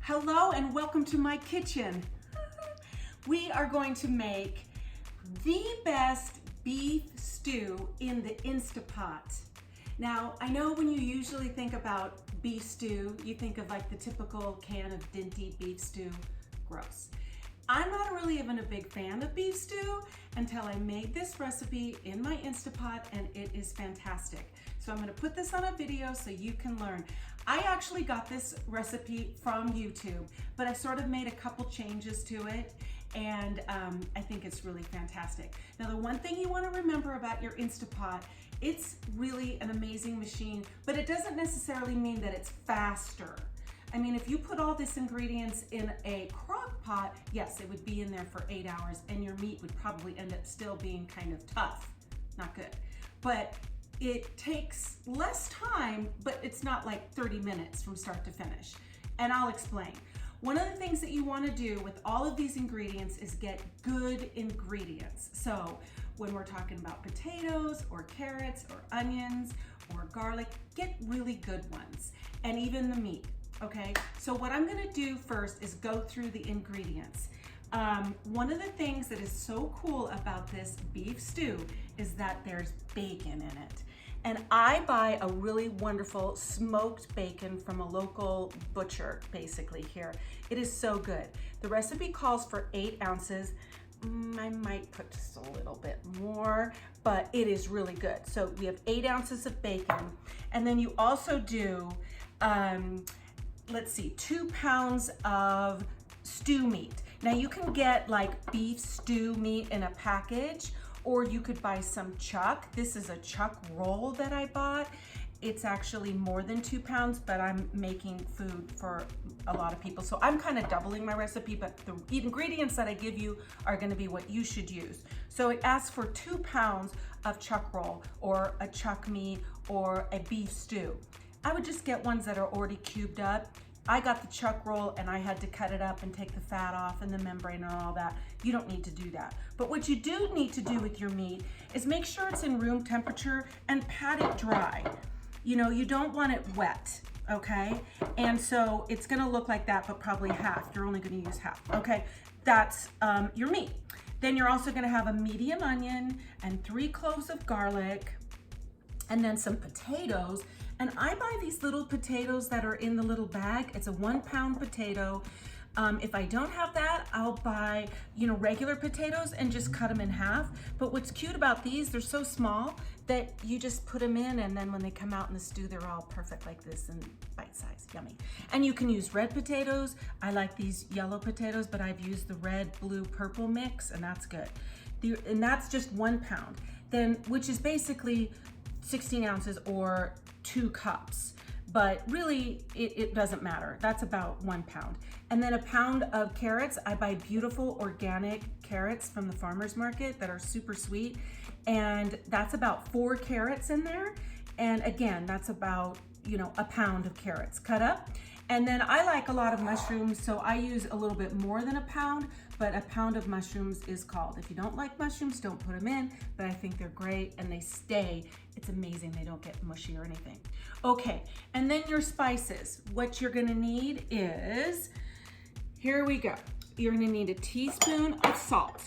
Hello and welcome to my kitchen. We are going to make the best beef stew in the Instapot. Now, I know when you usually think about beef stew, you think of like the typical can of Dinty beef stew. Gross. I'm not really even a big fan of beef stew until I made this recipe in my Instapot, and it is fantastic. So I'm gonna put this on a video so you can learn. I actually got this recipe from YouTube, but I sort of made a couple changes to it, and I think it's really fantastic. Now, the one thing you wanna remember about your Instapot, it's really an amazing machine, but it doesn't necessarily mean that it's faster. I mean, if you put all these ingredients in a crock pot, yes, it would be in there for 8 hours, and your meat would probably end up still being kind of tough. Not good. But it takes less time, but it's not like 30 minutes from start to finish. And I'll explain. One of the things that you want to do with all of these ingredients is get good ingredients. So when we're talking about potatoes or carrots or onions or garlic, get really good ones, and even the meat. Okay, so what I'm gonna do first is go through the ingredients. One of the things that is so cool about this beef stew is that there's bacon in it. And I buy a really wonderful smoked bacon from a local butcher, basically here. It is so good. The recipe calls for 8 ounces. I might put just a little bit more, but it is really good. So we have 8 ounces of bacon, and then you also do, let's see, 2 pounds of stew meat. Now you can get like beef stew meat in a package, or you could buy some chuck. This is a chuck roll that I bought. It's actually more than 2 pounds, but I'm making food for a lot of people. So I'm kind of doubling my recipe, but the ingredients that I give you are gonna be what you should use. So it asks for 2 pounds of chuck roll or a chuck meat or a beef stew. I would just get ones that are already cubed up. I got the chuck roll and I had to cut it up and take the fat off and the membrane and all that. You don't need to do that. But what you do need to do with your meat is make sure it's in room temperature and pat it dry. You know, you don't want it wet, okay? And so it's gonna look like that, but probably half. You're only gonna use half, okay? That's your meat. Then you're also gonna have a medium onion and 3 cloves of garlic, and then some potatoes. And I buy these little potatoes that are in the little bag. It's a 1 pound potato. If I don't have that, I'll buy, regular potatoes and just cut them in half. But what's cute about these, they're so small that you just put them in, and then when they come out in the stew, they're all perfect like this and bite-sized, yummy. And you can use red potatoes. I like these yellow potatoes, but I've used the red, blue, purple mix, and that's good. And that's just 1 pound, then, which is basically 16 ounces or 2 cups, but really it doesn't matter. That's about 1 pound. And then a pound of carrots. I buy beautiful organic carrots from the farmer's market that are super sweet, and that's about 4 carrots in there. And again, that's about, a pound of carrots cut up. And then I like a lot of mushrooms, so I use a little bit more than a pound, but a pound of mushrooms is called. If you don't like mushrooms, don't put them in, but I think they're great and they stay. It's amazing, they don't get mushy or anything. Okay, and then your spices. What you're gonna need is, here we go. You're gonna need a teaspoon of salt.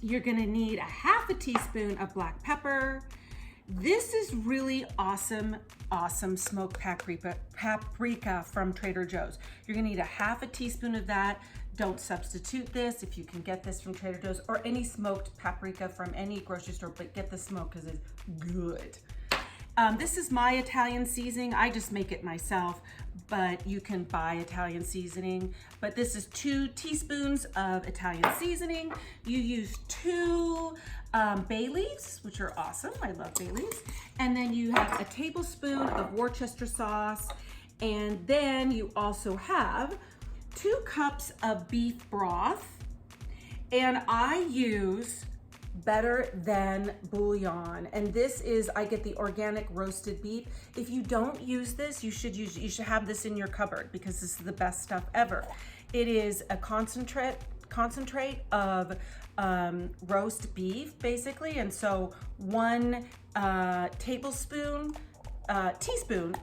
You're gonna need a half a teaspoon of black pepper. This is really awesome smoked paprika from Trader Joe's. You're gonna need a half a teaspoon of that. Don't substitute this if you can get this from Trader Joe's or any smoked paprika from any grocery store, but get the smoke because it's good. This is my Italian seasoning. I just make it myself, but you can buy Italian seasoning. But this is 2 teaspoons of Italian seasoning. You use 2 bay leaves, which are awesome. I love bay leaves. And then you have a tablespoon of Worcester sauce. And then you also have 2 cups of beef broth. And I use Better Than bouillon, and this is, I get the organic roasted beef. If you don't use this, you should have this in your cupboard because this is the best stuff ever. It is a concentrate of roast beef, basically, and so 1 teaspoon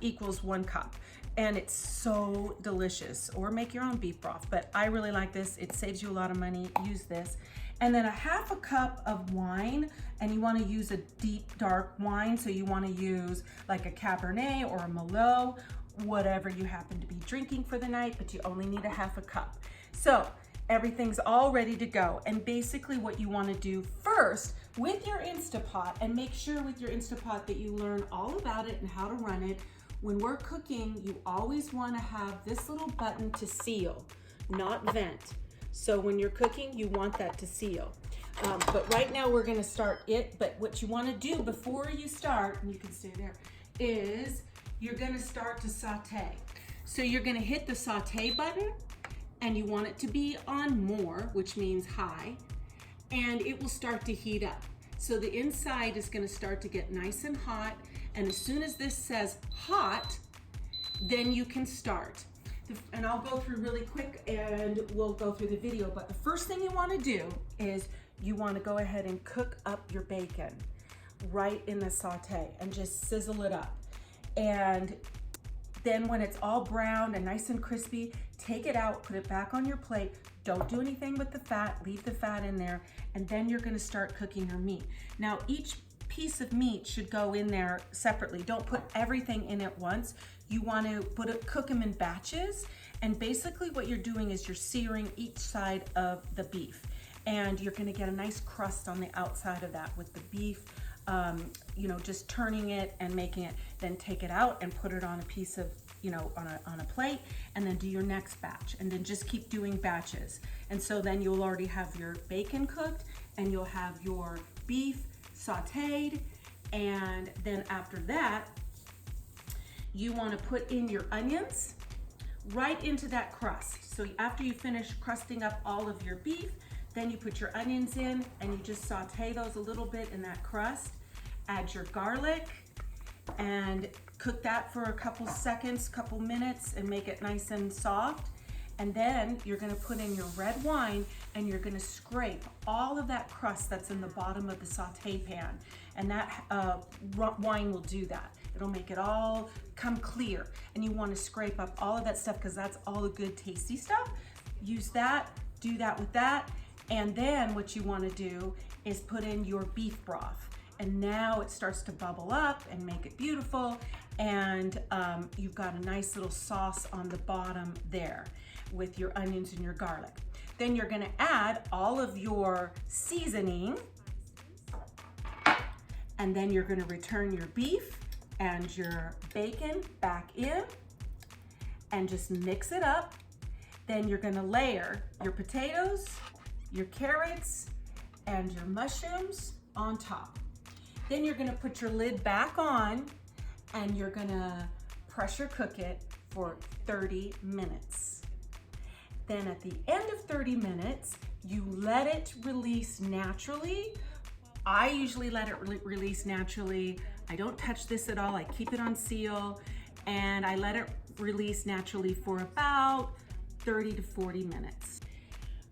equals 1 cup. and it's so delicious. Or make your own beef broth, but I really like this. It saves you a lot of money. Use this. And then a half a cup of wine, and you want to use a deep dark wine, so you want to use like a Cabernet or a Merlot, whatever you happen to be drinking for the night, but you only need a half a cup. So everything's all ready to go. And basically what you want to do first with your Instapot, and make sure with your Instapot that you learn all about it and how to run it. When we're cooking, you always want to have this little button to seal, not vent. So when you're cooking, you want that to seal. But right now we're gonna start it, but what you wanna do before you start, and you can stay there, is you're gonna start to saute. So you're gonna hit the saute button, and you want it to be on more, which means high, and it will start to heat up. So the inside is gonna start to get nice and hot, and as soon as this says hot, then you can start. And I'll go through really quick and we'll go through the video, but the first thing you wanna do is you wanna go ahead and cook up your bacon right in the saute and just sizzle it up. And then when it's all brown and nice and crispy, take it out, put it back on your plate. Don't do anything with the fat, leave the fat in there, and then you're gonna start cooking your meat. Now, each piece of meat should go in there separately. Don't put everything in at once. You want to cook them in batches, and basically what you're doing is you're searing each side of the beef, and you're going to get a nice crust on the outside of that with the beef. You know, just turning it and making it, then take it out and put it on a piece of, you know, on a plate, and then do your next batch, and then just keep doing batches. And so then you'll already have your bacon cooked, and you'll have your beef sauteed, and then after that, you want to put in your onions right into that crust. So after you finish crusting up all of your beef, then you put your onions in and you just saute those a little bit in that crust. Add your garlic and cook that for a couple seconds, couple minutes, and make it nice and soft. And then you're gonna put in your red wine, and you're gonna scrape all of that crust that's in the bottom of the saute pan. And that wine will do that. It'll make it all come clear. And you wanna scrape up all of that stuff, because that's all the good tasty stuff. Use that, do that with that. And then what you wanna do is put in your beef broth. And now it starts to bubble up and make it beautiful. And you've got a nice little sauce on the bottom there with your onions and your garlic. Then you're gonna add all of your seasoning, and then you're gonna return your beef and your bacon back in and just mix it up. Then you're gonna layer your potatoes, your carrots, and your mushrooms on top. Then you're gonna put your lid back on, and you're gonna pressure cook it for 30 minutes. Then at the end of 30 minutes, you let it release naturally. I usually let it release naturally. I don't touch this at all. I keep it on seal, and I let it release naturally for about 30 to 40 minutes.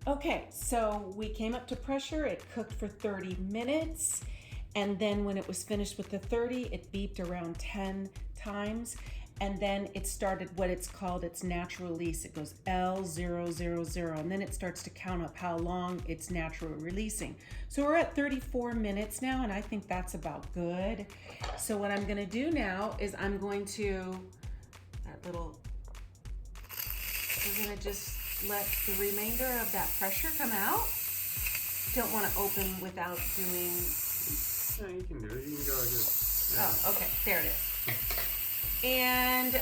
Okay, so we came up to pressure. It cooked for 30 minutes. And then when it was finished with the 30, it beeped around 10 times. And then it started what it's called its natural release. It goes L000, and then it starts to count up how long it's naturally releasing. So we're at 34 minutes now, and I think that's about good. So what I'm gonna do now is I'm going to, we're gonna just let the remainder of that pressure come out. Don't wanna open without doing. No, you can do it. You can go like this. Yeah. Oh, okay, there it is. And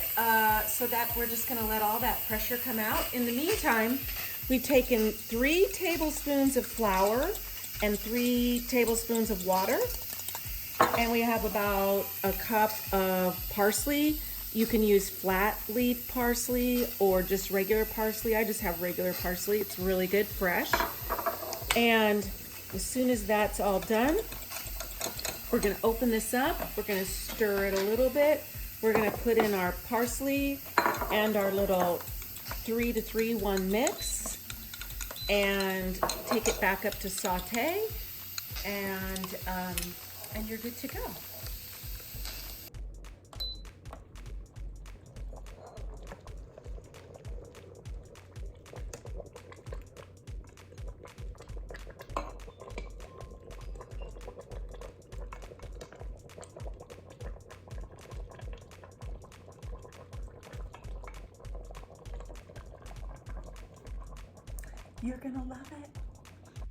so that we're just gonna let all that pressure come out. In the meantime, we've taken 3 tablespoons of flour and 3 tablespoons of water. And we have about a cup of parsley. You can use flat leaf parsley or just regular parsley. I just have regular parsley. It's really good, fresh. And as soon as that's all done, we're gonna open this up. We're gonna stir it a little bit. We're gonna put in our parsley and our little 3 to 3-1 mix, and take it back up to saute, and you're good to go. You're gonna love it.